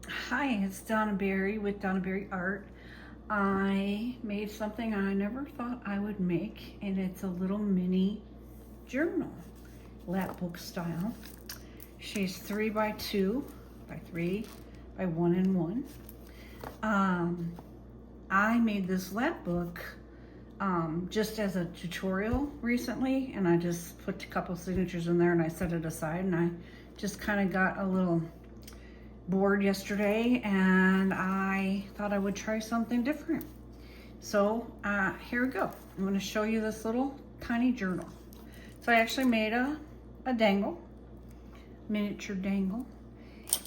Hi, it's Donna Berry with Donna Berry Art. I made something I never thought I would make, and it's a little mini journal, lap book style. She's 3 by 2 by 3 by 1 and 1. I made this lap book just as a tutorial recently, and I just put a couple signatures in there and I set it aside, and I just kind of got a little bored yesterday and I thought I would try something different. So here we go. I'm going to show you this little tiny journal. So I actually made a dangle, miniature dangle,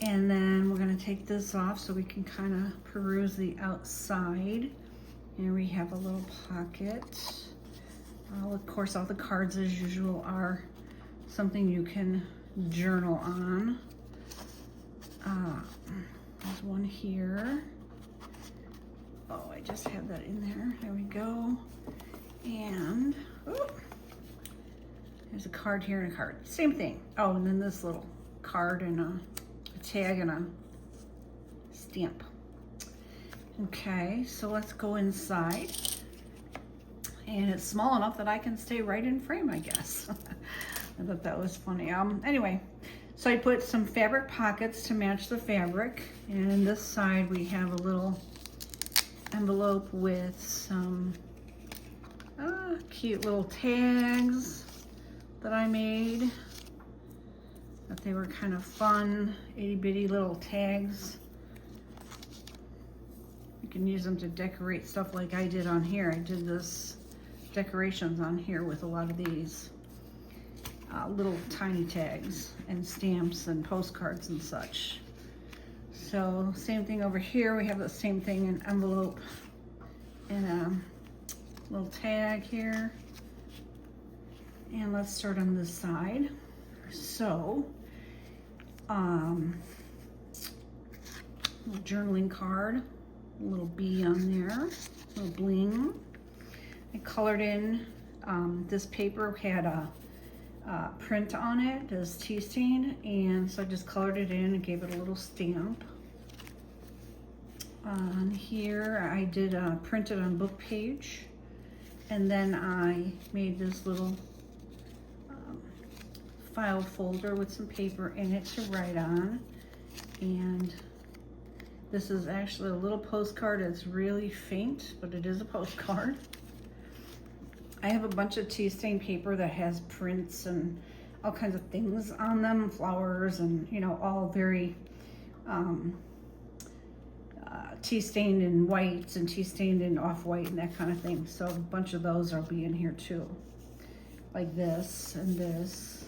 and then we're going to take this off so we can kind of peruse the outside. Here we have a little pocket. Of course, all the cards as usual are something you can journal on. There's one here. Oh, I just had that in there. There we go. And there's a card here and a card. Same thing. Oh, and then this little card and a tag and a stamp. Okay, so let's go inside. And it's small enough that I can stay right in frame, I guess. I thought that was funny. Anyway. So I put some fabric pockets to match the fabric, and on this side we have a little envelope with some cute little tags that I made. Thought they were kind of fun, itty bitty little tags. You can use them to decorate stuff like I did on here. I did this decorations on here with a lot of these. Little tiny tags and stamps and postcards and such. So same thing over here. We have the same thing, an envelope and a little tag here. And let's start on this side. So, little journaling card, a little bee on there, a little bling. I colored in, this paper had a print on it, does tea stain, and so I just colored it in and gave it a little stamp. On here I did print it on book page, and then I made this little file folder with some paper in it to write on. And this is actually a little postcard. It's really faint, but it is a postcard. I have a bunch of tea stain paper that has prints and all kinds of things on them, flowers and, you know, all very tea stained in white and tea stained in off-white and that kind of thing. So a bunch of those will be in here too. Like this and this.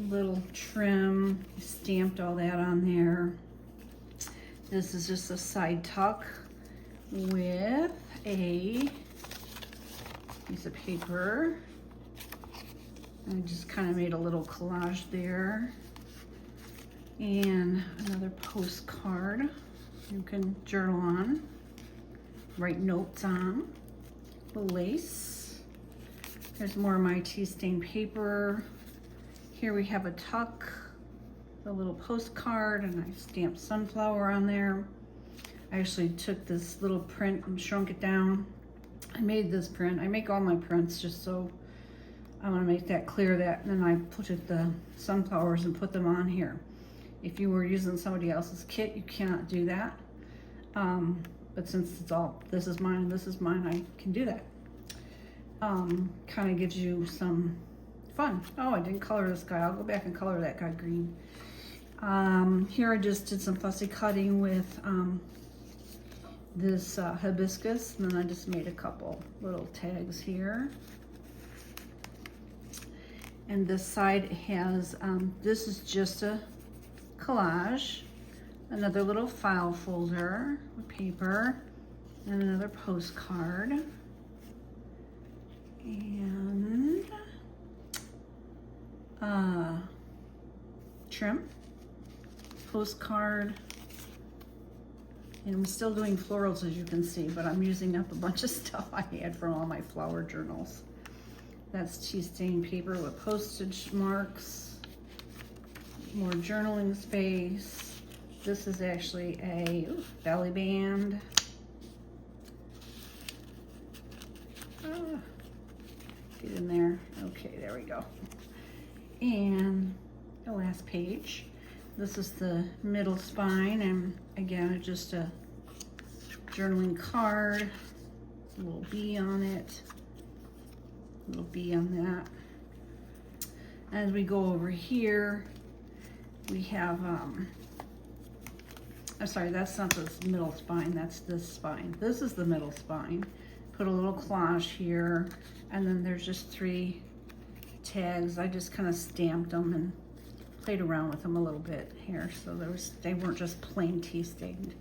Little trim, stamped all that on there. This is just a side tuck with a piece of paper. I just kind of made a little collage there. And another postcard you can journal on, write notes on. The lace. There's more of my tea stain paper. Here we have a tuck, a little postcard, and I stamped sunflower on there. I actually took this little print and shrunk it down. I made this print. I make all my prints just so I want to make that clear, that, and then I put the sunflowers and put them on here. If you were using somebody else's kit, you cannot do that. But since it's all, this is mine, I can do that. Kind of gives you some fun. Oh, I didn't color this guy. I'll go back and color that guy green. Here I just did some fussy cutting with this hibiscus, and then I just made a couple little tags here. And this side has, this is just a collage, another little file folder with paper, and another postcard, and trim, postcard. And I'm still doing florals, as you can see, but I'm using up a bunch of stuff I had from all my flower journals. That's tea stain paper with postage marks, more journaling space, This is actually a belly band. Get in there. Okay, there we go. And the last page. This is the middle spine, and again, it's just a journaling card. A little bee on it. A little bee on that. As we go over here, we have, I'm sorry, that's not this middle spine, that's this spine. This is the middle spine. Put a little collage here, and then there's just 3 tags. I just kind of stamped them and played around with them a little bit here, so they weren't just plain tea stained.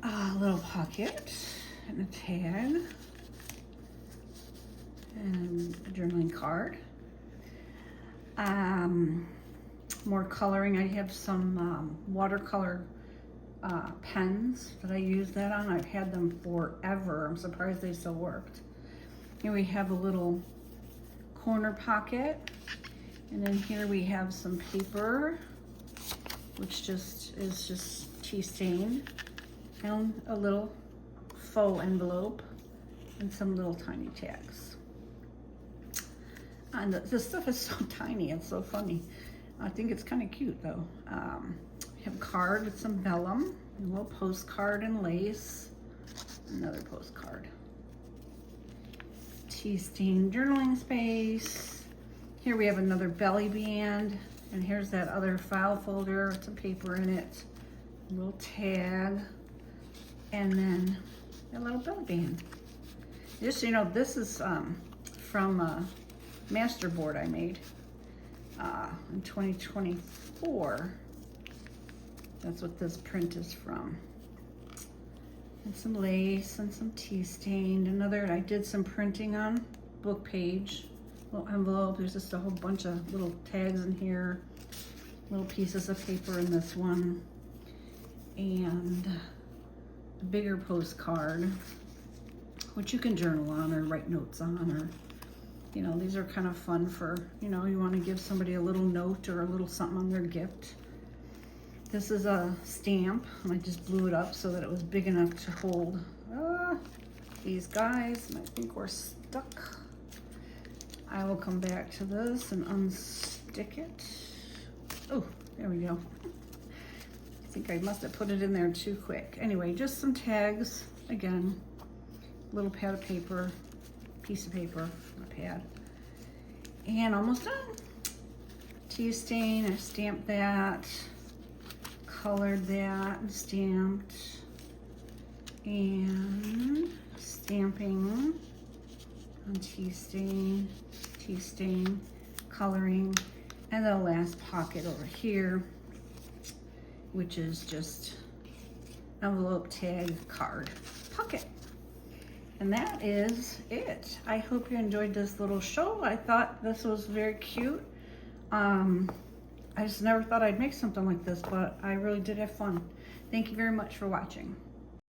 A little pocket and a tag and a journaling card. More coloring. I have some watercolor pens that I use that on. I've had them forever. I'm surprised they still worked. Here we have a little corner pocket, and then here we have some paper, which is just tea stained, and a little faux envelope, and some little tiny tags. And this stuff is so tiny, it's so funny. I think it's kind of cute though. We have a card with some vellum, a little postcard and lace, another postcard. Tea stained journaling space. Here we have another belly band, and here's that other file folder with some paper in it, a little tag, and then a little belly band. Just so you know, this is from a master board I made in 2024. That's what this print is from. And some lace and some tea stained. Another, I did some printing on book page, little envelope. There's just a whole bunch of little tags in here, little pieces of paper in this one, and a bigger postcard, which you can journal on or write notes on, or, you know, these are kind of fun for, you know, you want to give somebody a little note or a little something on their gift. This is a stamp, and I just blew it up so that it was big enough to hold these guys, and I think we're stuck. I will come back to this and unstick it. Oh, there we go. I think I must have put it in there too quick. Anyway, just some tags, again, little pad of paper, piece of paper, a pad, and almost done. Tea stain, I stamped that, colored that and stamped, and stamping on tea stain, coloring, and the last pocket over here, which is just envelope, tag, card, pocket. And that is it. I hope you enjoyed this little show. I thought this was very cute. I just never thought I'd make something like this, but I really did have fun. Thank you very much for watching.